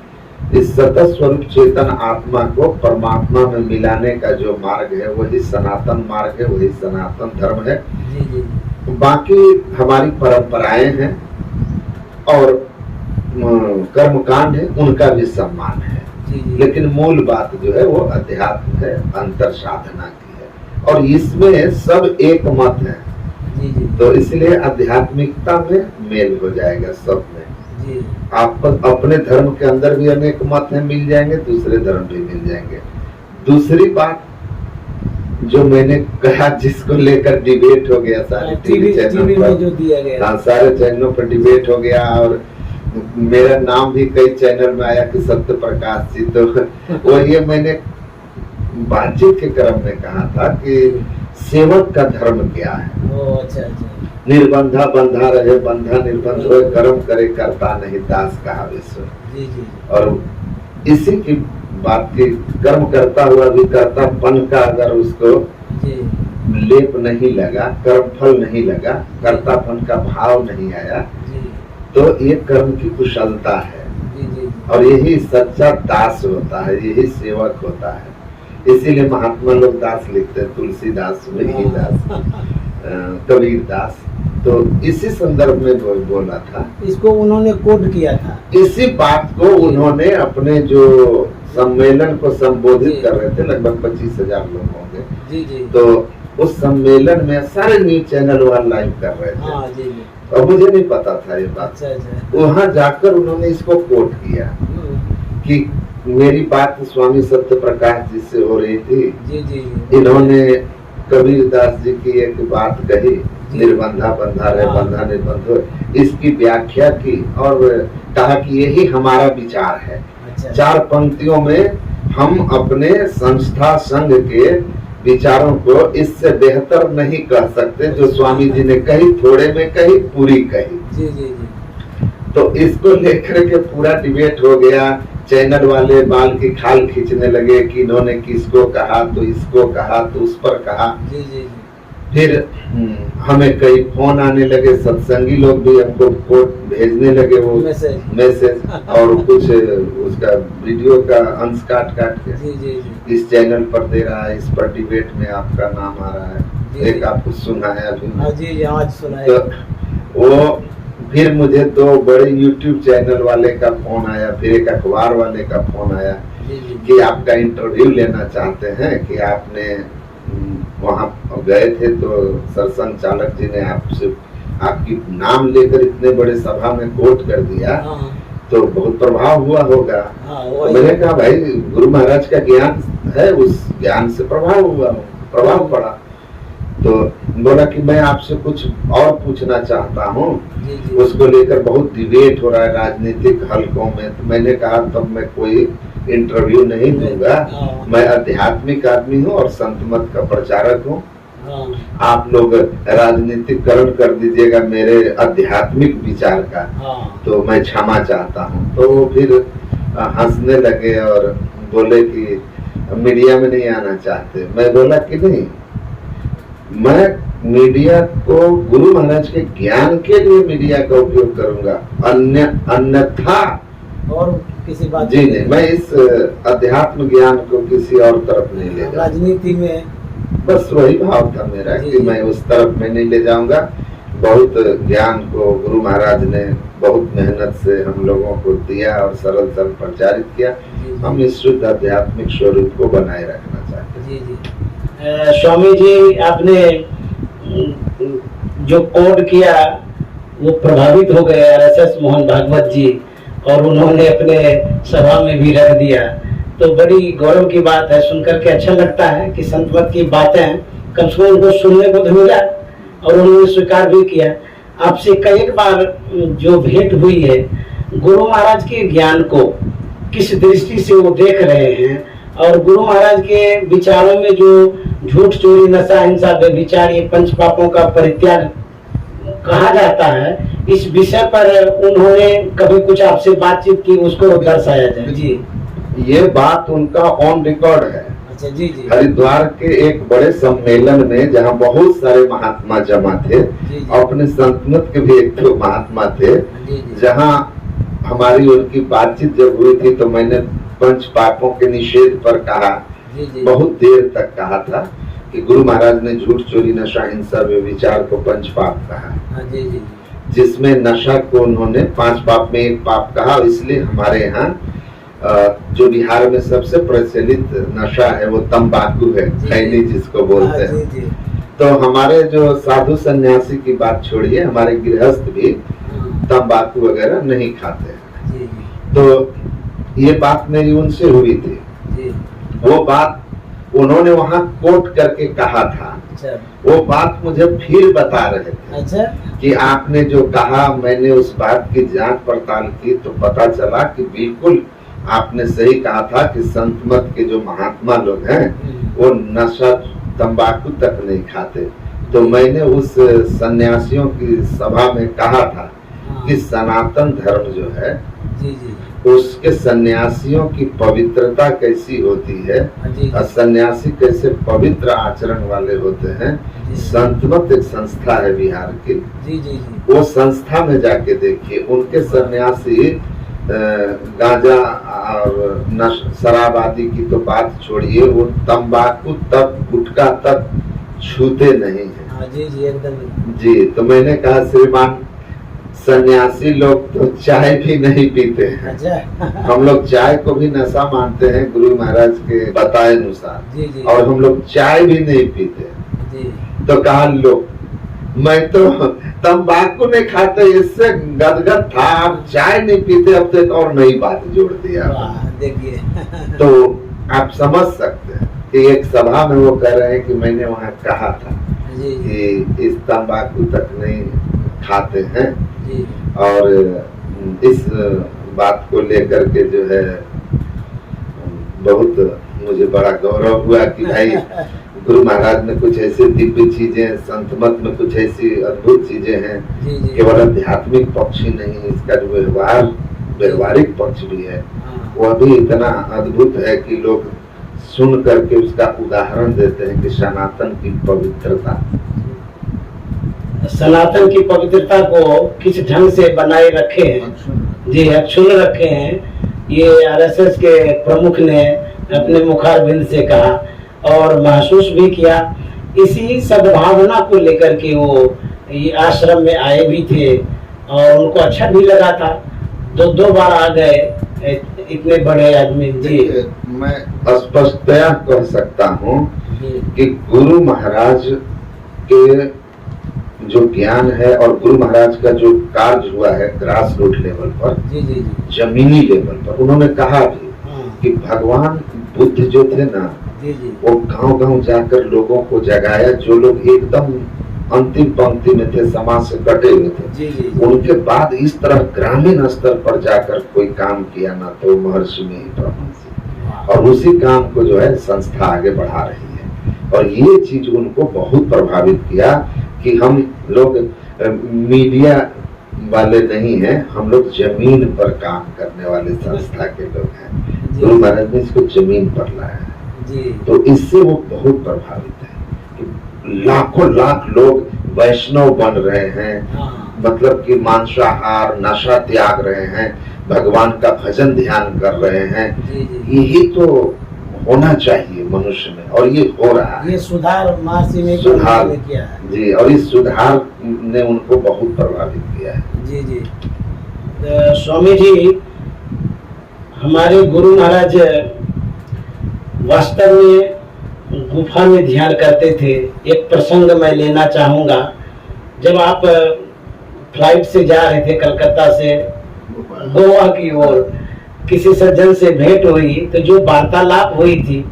इस सत स्वरूप चेतन आत्मा को परमात्मा में मिलाने का जो मार्ग है वही सनातन मार्ग है, वही सनातन धर्म है। जी जी बाकी हमारी परंपराएं हैं और कर्मकांड है, उनका भी सम्मान है, जी जी लेकिन मूल बात जो है वो अध्यात्म है, अंतर साधना की है, और इसमें सब एक मत है। जी जी तो इसलिए आध्यात्मिकता में मेल हो जाएगा सब में। जी आप अपने धर्म के अंदर भी अनेक मत हैं, मिल जाएंगे, दूसरे धर्म भी मिल जाएंगे। दूसरी बात जो मैंने कहा, जिसको लेकर डिबेट हो गया सारे टीवी चैनल में पर, जो दिया गया, हाँ, सारे चैनलों पर डिबेट हो गया, और मेरा नाम भी कई चैनल में आया कि सत्य प्रकाश जी। तो वो ये मैंने बातचीत के क्रम में कहा था कि सेवक का धर्म क्या है। ओ अच्छा अच्छा निर्बंधा बंधा रहे, बंधा निर्बंध होए, कर्म करे करता नहीं, दास कहा विश्व। जी जी और इसी की बात की, कर्म करता हुआ भी कर्तापन का अगर उसको जी लेप नहीं लगा, कर्म फल नहीं लगा, कर्तापन का भाव नहीं आया, जी तो ये कर्म की कुशलता है। जी जी और यही सच्चा दास होता है, यही सेवक होता है। इसीलिए महात्मा लोग दास लिखते हैं, तुलसीदास, मिहिरदास, कबीर दास। तो इसी संदर्भ में बोला था, इसको उन्होंने कोड किया था। इसी बात को उन्होंने अपने जो सम्मेलन को संबोधित जी। कर रहे थे, लगभग 25,000 लोग होंगे, जी जी तो उस सम्मेलन में सारे न्यूज चैनल वहाँ लाइव कर रहे थे। हाँ जी जी और मुझे नहीं पता था ये बात। अच्छा अच्छा वहां जाकर उन्होंने इसको कोट किया कि मेरी बात स्वामी सत्य प्रकाश जी से हो रही थी, जी जी जी इन्होंने कबीर दास जी की एक बात कही, निर्बंधा बंधा रहे, बंधा निर्बंध हो, इसकी व्याख्या की और कहा कि यही हमारा विचार है। अच्छा 4 पंक्तियों में हम अपने संस्था संघ के विचारों को इससे बेहतर नहीं कह सकते जो स्वामी जी ने कही, थोड़े में कही, पूरी कही। जी जी जी। तो इसको लेकर के पूरा डिबेट हो गया। चैनल वाले बाल की खाल खींचने लगे कि इन्होंने किसको कहा, तो इसको कहा, तो उस पर कहा। जी जी जी। फिर हमें कई फोन आने लगे, सत्संगी लोग भी हमको कोड भेजने लगे, वो मैसेज और कुछ उसका वीडियो का अंश काट काट के जी जी जी। इस चैनल पर दे रहा है, इस पर डिबेट में आपका नाम आ रहा है। जी, एक आपको सुना है अभी? हाँ जी जी, आज सुना है। तो वो फिर मुझे 2 बड़े YouTube चैनल वाले का फोन आया, फिर एक अखबार वाले का फोन आया कि आपका इंटरव्यू लेना चाहते हैं, कि आपने वहाँ गए थे तो सरसंघ चालक जी ने आपसे आपकी नाम लेकर इतने बड़े सभा में कोट कर दिया, तो बहुत प्रभाव हुआ होगा। तो मैंने कहा भाई गुरु महाराज का ज्ञान है, उस ज्ञान से प्रभाव पड़ा। तो बोला कि मैं आपसे कुछ और पूछना चाहता हूँ, उसको लेकर बहुत डिबेट हो रहा है राजनीतिक हलकों में। तो मैंने कहा तब मैं कोई इंटरव्यू नहीं दूंगा, मैं आध्यात्मिक आदमी हूँ और संत मत का प्रचारक हूँ। आप लोग राजनीतिकरण कर दीजिएगा मेरे आध्यात्मिक विचार का, तो मैं क्षमा चाहता हूँ। तो वो फिर हंसने लगे और बोले कि मीडिया में नहीं आना चाहते। मैं बोला कि नहीं, मैं मीडिया को गुरु महाराज के ज्ञान के लिए मीडिया का उपयोग करूंगा, अन्यथा और किसी बात जी नहीं, मैं इस अध्यात्म ज्ञान को किसी और तरफ नहीं ले जाऊंगा। राजनीति में बस वही भाव था मेरा कि मैं उस तरफ में नहीं ले जाऊंगा। बहुत ज्ञान को गुरु महाराज ने बहुत मेहनत से हम लोगों को दिया और सरल प्रचारित किया। हम इस शुद्ध आध्यात्मिक स्वरूप को बनाए रखना चाहते हैं। जी जी। स्वामी जी, आपने जो कोड किया वो प्रभावित हो गए RSS मोहन भागवत जी, और उन्होंने अपने सभा में भी रख दिया। तो बड़ी गौरव की बात है, सुनकर के अच्छा लगता है कि संतवत की बातें कम से कम उनको सुनने को तो मिला और उन्होंने स्वीकार भी किया। आपसे कई बार जो भेंट हुई है, गुरु महाराज के ज्ञान को किस दृष्टि से वो देख रहे हैं, और गुरु महाराज के विचारों में जो झूठ, चोरी, नशा, हिंसा, व्यभिचार, ये 5 पापों का परित्याग कहा जाता है, इस विषय पर उन्होंने कभी कुछ आपसे बातचीत की, उसको दर्शाया जाए। जी, ये बात उनका ऑन रिकॉर्ड है। अच्छा जी जी। हरिद्वार के एक बड़े सम्मेलन में जहाँ बहुत सारे महात्मा जमा थे, अपने संतमत के भी एक तो महात्मा थे, जहाँ हमारी उनकी बातचीत जब हुई थी तो मैंने 5 पापों के निषेध पर कहा, बहुत देर तक कहा था कि गुरु महाराज ने झूठ, चोरी, नशा, हिंसा, व्यभिचार को 5 पाप कहा, जिसमें नशा को उन्होंने 5 पाप में 1 पाप कहा। इसलिए हमारे यहाँ जो बिहार में सबसे प्रचलित नशा है वो तंबाकू है, खैनी जिसको बोलते हैं। तो हमारे जो साधु सन्यासी की बात छोड़िए, हमारे गृहस्थ भी तंबाकू वगैरह नहीं खाते हैं। तो ये बात मेरी उनसे हुई थी। वो बात उन्होंने वहाँ कोट करके कहा था। वो बात मुझे फिर बता रहे थे कि आपने जो कहा, मैंने उस बात की जांच पड़ताल की तो पता चला कि बिल्कुल आपने सही कहा था कि संत मत के जो महात्मा लोग हैं वो नशा, तंबाकू तक नहीं खाते। तो मैंने उस सन्यासियों की सभा में कहा था कि सनातन धर्म जो है उसके सन्यासियों की पवित्रता कैसी होती है और सन्यासी कैसे पवित्र आचरण वाले होते हैं। संतमत एक संस्था है बिहार की, वो संस्था में जाके देखिए, उनके सन्यासी गांजा और शराब आदि की तो बात छोड़िए, वो तंबाकू तक, गुटखा तक छूते नहीं है। जी एकदम जी। तो मैंने कहा श्रीमान, सन्यासी लोग तो चाय भी नहीं पीते हैं। हम लोग चाय को भी नशा मानते हैं गुरु महाराज के बताए अनुसार, और हम लोग चाय भी नहीं पीते। तो कहा लो, मैं तो तंबाकू नहीं खाते, इससे गदगद था, आप चाय नहीं पीते, अब तो एक और नई बात जोड़ दिया। देखिए तो आप समझ सकते हैं कि एक सभा में वो कह रहे हैं कि मैंने वहाँ कहा था कि इस तंबाकू तक नहीं खाते हैं, और इस बात को लेकर के जो है बहुत मुझे बड़ा गौरव हुआ कि भाई गुरु महाराज में कुछ ऐसे दिव्य चीजें, संत मत में कुछ ऐसी अद्भुत चीजें हैं। केवल आध्यात्मिक पक्ष ही नहीं, इसका जो व्यवहारिक पक्ष भी है वह भी इतना अद्भुत है कि लोग सुन करके उसका उदाहरण देते हैं कि सनातन की पवित्रता, सनातन की पवित्रता को किस ढंग से बनाए रखे हैं, जी अक्षुण्ण रखे हैं। ये आरएसएस के प्रमुख ने अपने मुखारबिंद से कहा और महसूस भी किया। इसी सद्भावना को लेकर के वो ये आश्रम में आए भी थे और उनको अच्छा भी लगा था। दो बार आ गए इतने बड़े आदमी। जी मैं स्पष्टतया कह सकता हूँ कि गुरु महाराज के जो ज्ञान है और गुरु महाराज का जो कार्य हुआ है ग्रास रूट लेवल पर, जमीनी लेवल पर, उन्होंने कहा भी कि भगवान बुद्ध जो थे ना, वो गांव-गांव जाकर लोगों को जगाया। जो लोग एकदम अंतिम पंक्ति में थे, समाज से कटे हुए थे, उनके बाद इस तरह ग्रामीण स्तर पर जाकर कोई काम किया ना तो महर्षि में ही परमहंस, और उसी काम को जो है संस्था आगे बढ़ा रही है। और ये चीज उनको बहुत प्रभावित किया कि हम लोग मीडिया वाले नहीं हैं, हम लोग जमीन पर काम करने वाले संस्था के लोग हैं। गुरु महाराज ने इसको जमीन पर लाया है, तो इससे वो बहुत प्रभावित है कि लाखों लाख लोग वैष्णव बन रहे हैं, मतलब कि मांसाहार नशा त्याग रहे हैं, भगवान का भजन ध्यान कर रहे हैं। यही तो होना चाहिए मनुष्य में, और ये हो रहा है। ये सुधार महर्षि ने किया है जी, और इस सुधार ने उनको बहुत प्रभावित किया है। जी स्वामी जी, हमारे गुरु महाराज वास्तव में गुफा में ध्यान करते थे। एक प्रसंग मैं लेना चाहूंगा। जब आप फ्लाइट से जा रहे थे कलकत्ता से गोवा की ओर, किसी सज्जन से भेंट हुई तो जो वार्तालाप हुई थी,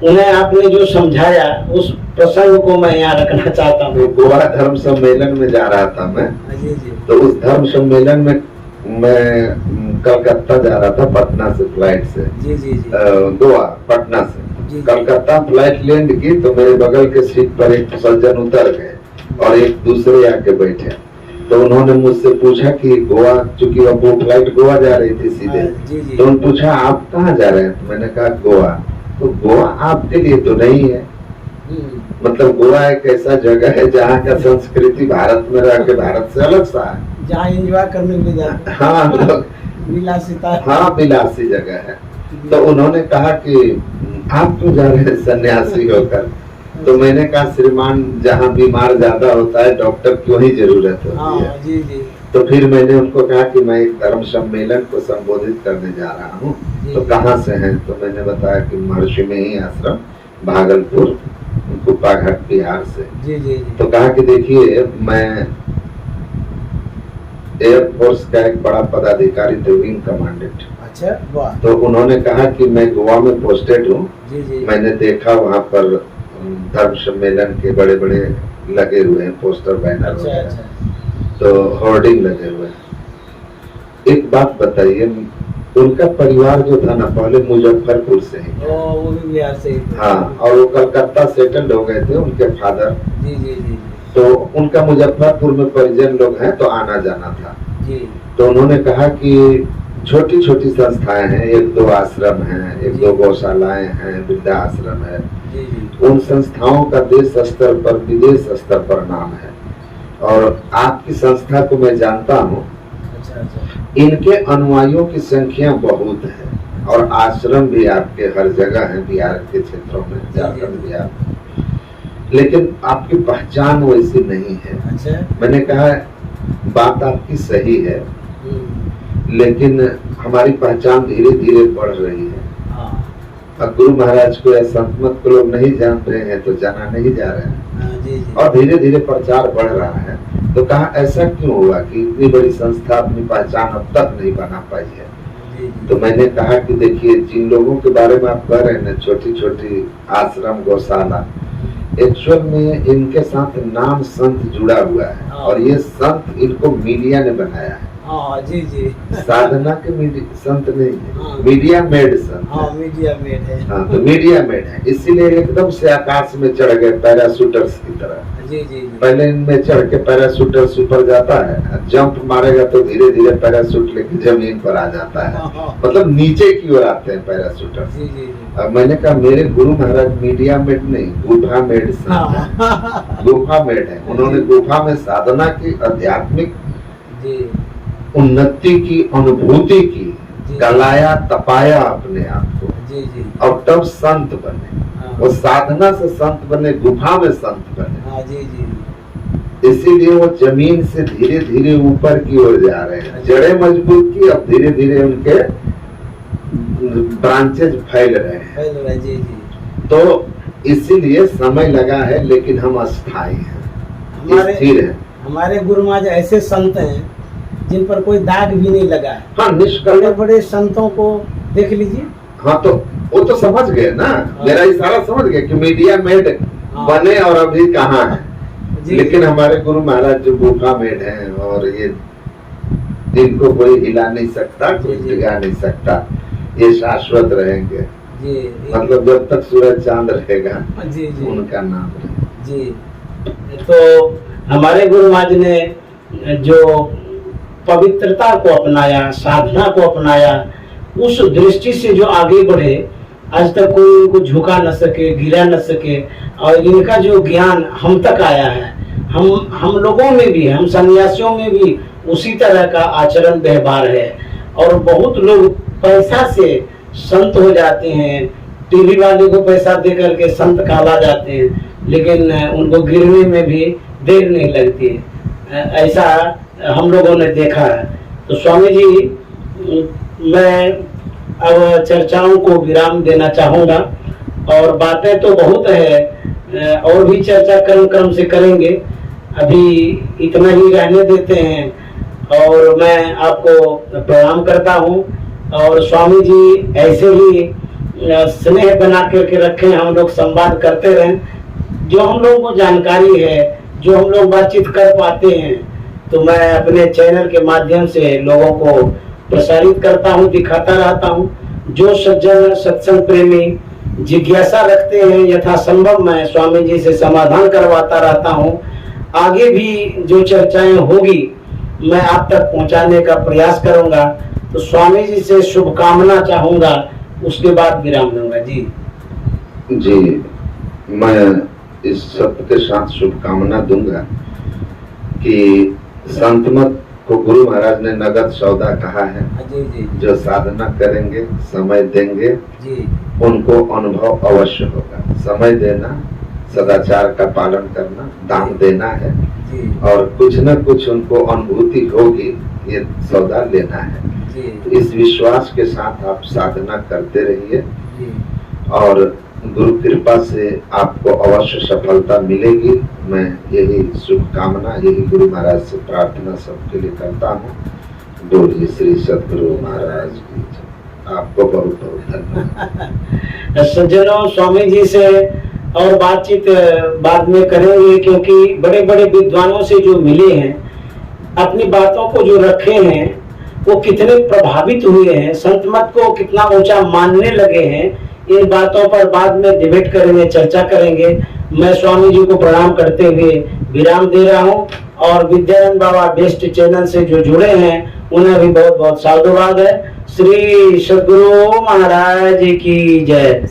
उन्हें आपने जो समझाया, उस प्रसंग को मैं यहाँ रखना चाहता हूँ। गोवा धर्म सम्मेलन में जा रहा था मैं, तो उस धर्म सम्मेलन में मैं कलकत्ता जा रहा था पटना से, फ्लाइट से। गोवा पटना से कलकत्ता फ्लाइट लैंड की, तो मेरे बगल के सीट पर एक सज्जन उतर गए और एक दूसरे आके बैठे। तो उन्होंने मुझसे पूछा कि गोवा, चूंकि अब वो फ्लाइट गोवा जा रही थी सीधे, तो उन्होंने पूछा आप कहाँ जा रहे हैं? तो मैंने कहा गोवा। तो गोवा आपके लिए तो नहीं है, मतलब गोवा एक ऐसा जगह है जहाँ का संस्कृति भारत में रह के भारत से अलग सा है, जहाँ एंजॉय करने के लिए जाते हैं। हाँ, विलासिता, हाँ विलासी जगह है। तो उन्होंने कहा कि आप क्यों जा रहे हैं सन्यासी होकर? तो मैंने कहा श्रीमान, जहाँ बीमार ज्यादा होता है डॉक्टर क्यों ही जरूरत होती है। जी। तो फिर मैंने उनको कहा कि मैं एक धर्म सम्मेलन को संबोधित करने जा रहा हूँ, तो कहाँ से हैं? तो मैंने बताया कि महर्षि में ही आश्रम, भागलपुर, कुप्पाघाट, बिहार से। जी। तो कहा कि देखिए, मैं एयरफोर्स का एक बड़ा पदाधिकारी थे, विंग कमांडेंट। अच्छा, वाह। तो उन्होंने कहा कि मैं गोवा में पोस्टेड हूँ, मैंने देखा वहाँ पर धर्म सम्मेलन के बड़े बड़े लगे हुए हैं पोस्टर, बैनर वगैरह, तो होर्डिंग लगे हुए हैं। एक बात बताइए, उनका परिवार जो था ना पहले मुजफ्फरपुर से ही, वो भी बिहार से ही। हाँ, और वो कलकत्ता सेटल्ड हो गए थे, उनके फादर। जी। तो उनका मुजफ्फरपुर में परिजन लोग हैं, तो आना जाना था। तो उन्होंने कहा कि छोटी छोटी संस्थाएं हैं, 1-2 आश्रम हैं, 1-2 गौशालाएं हैं, वृद्धा आश्रम है। उन संस्थाओं का देश स्तर पर, विदेश स्तर पर नाम है, और आपकी संस्था को मैं जानता हूँ। इनके अनुयायियों की संख्या बहुत है, और आश्रम भी आपके हर जगह है बिहार के क्षेत्रों में, झारखंड बिहार, लेकिन आपकी पहचान वैसी नहीं है। मैंने कहा बात आपकी सही है, लेकिन हमारी पहचान धीरे धीरे बढ़ रही है। अब गुरु महाराज को या संत मत को लोग नहीं जान रहे हैं, तो जाना नहीं जा रहे हैं, और धीरे धीरे प्रचार बढ़ रहा है। तो कहा ऐसा क्यों हुआ कि इतनी बड़ी संस्था अपनी पहचान अब तक नहीं बना पाई है? तो मैंने कहा कि देखिए, जिन लोगों के बारे में आप कह रहे हैं ना, छोटी छोटी आश्रम, गौशाला, एक्चुअल में इनके साथ नाम संत जुड़ा हुआ है, और ये संत इनको मीडिया ने बनाया है। हाँ जी जी। साधना के संत नहीं हाँ। है, मीडिया मेड संत हाँ है। मीडिया मेड है। हाँ, तो मीडिया मेड है, इसीलिए एकदम से आकाश में चढ़ गए पैराशूटर्स की तरह। जी जी जी। पहले इनमें चढ़ के पैराशूटर्स ऊपर जाता है, जंप मारेगा तो धीरे धीरे पैराशूट लेके जमीन पर आ जाता है, हाँ। मतलब नीचे की ओर आते हैं पैराशूटर्स। जी जी जी। अब मैंने कहा मेरे गुरु महाराज मीडिया मेड नहीं, गुफा मेड संत है। हाँ। गुफा मेड है, उन्होंने गुफा में साधना की, आध्यात्मिक जी उन्नति की, अनुभूति की, जी। गलाया तपाया अपने आप को, जी जी। और तब संत बने। हाँ। वो साधना से संत बने, गुफा में संत बने। हाँ जी जी। इसीलिए वो जमीन से धीरे धीरे ऊपर की ओर जा रहे हैं। जड़ें मजबूत की, अब धीरे धीरे उनके ब्रांचेज फैल रहे हैं। फैल रहा है। जी जी। तो इसीलिए समय लगा है, लेकिन हम अस्थायी हैं, स्थिर हैं। हमारे गुरु महाराज ऐसे संत हैं जिन पर कोई दाग भी नहीं लगा है। हाँ, बड़े निष्कलंक। बड़े संतों को देख लीजिए। हाँ, तो वो तो समझ गए ना, मेरा इशारा समझ गए कि मीडिया मेड हाँ। बने और अभी कहाँ है। जी। लेकिन हमारे गुरु महाराज जो गुफा मेड हैं, और ये इनको कोई हिला नहीं सकता, कोई जी, जी। डिगा नहीं सकता, ये शाश्वत रहेंगे। जी मतलब जब तक सूरज चांद रहेगा, जी जी उनका नाम रहेगा। जी। तो हमारे गुरु महाराज ने जो पवित्रता को अपनाया, साधना को अपनाया, उस दृष्टि से जो आगे बढ़े, आज तक कोई उनको झुका न सके, गिरा न सके। और इनका जो ज्ञान हम तक आया है, हम लोगों में भी, हम सन्यासियों में भी उसी तरह का आचरण व्यवहार है। और बहुत लोग पैसा से संत हो जाते हैं, टीवी वाले को पैसा दे करके संत कहला जाते हैं, लेकिन उनको गिरने में भी देर नहीं लगती है। ऐसा हम लोगों ने देखा है। तो स्वामी जी, मैं अब चर्चाओं को विराम देना चाहूँगा, और बातें तो बहुत है, और भी चर्चा क्रम से करेंगे, अभी इतना ही रहने देते हैं। और मैं आपको प्रणाम करता हूँ, और स्वामी जी ऐसे ही स्नेह बना करके रखें, हम लोग संवाद करते रहें। जो हम लोगों को जानकारी है, जो हम लोग बातचीत कर पाते हैं, तो मैं अपने चैनल के माध्यम से लोगों को प्रसारित करता हूँ, दिखाता रहता हूँ। जो सज्जन सत्संग प्रेमी जिज्ञासा रखते हैं, यथासंभव मैं स्वामी जी से समाधान करवाता रहता हूँ। आगे भी जो चर्चाएं होगी, मैं आप तक पहुंचाने का प्रयास करूंगा। तो स्वामी जी से शुभकामना चाहूंगा, उसके बाद विराम दूंगा। जी जी, मैं इस शब्द के साथ शुभकामना दूंगा कि संतमत को गुरु महाराज ने नगद सौदा कहा है। जी जी जो साधना करेंगे, समय देंगे, जी उनको अनुभव अवश्य होगा। समय देना, सदाचार का पालन करना, दान देना है, जी और कुछ न कुछ उनको अनुभूति होगी, ये सौदा लेना है। जी तो इस विश्वास के साथ आप साधना करते रहिए, जी। और गुरु कृपा से आपको अवश्य सफलता मिलेगी। मैं यही शुभकामना, यही गुरु महाराज से प्रार्थना सबके लिए करता हूँ। बोलिए श्री सद्गुरु महाराज की जय। आपको बहुत बहुत धन्यवाद। सज्जनों, स्वामी जी से और बातचीत बाद में करेंगे, क्योंकि बड़े बड़े विद्वानों से जो मिले हैं, अपनी बातों को जो रखे हैं, वो कितने प्रभावित हुए हैं, संत मत को कितना ऊंचा मानने लगे हैं, इन बातों पर बाद में डिबेट करेंगे, चर्चा करेंगे। मैं स्वामी जी को प्रणाम करते हुए विराम दे रहा हूँ, और विद्यानंद बाबा बेस्ट चैनल से जो जुड़े हैं, उन्हें भी बहुत बहुत साधुवाद है। श्री सद्गुरु महाराज की जय।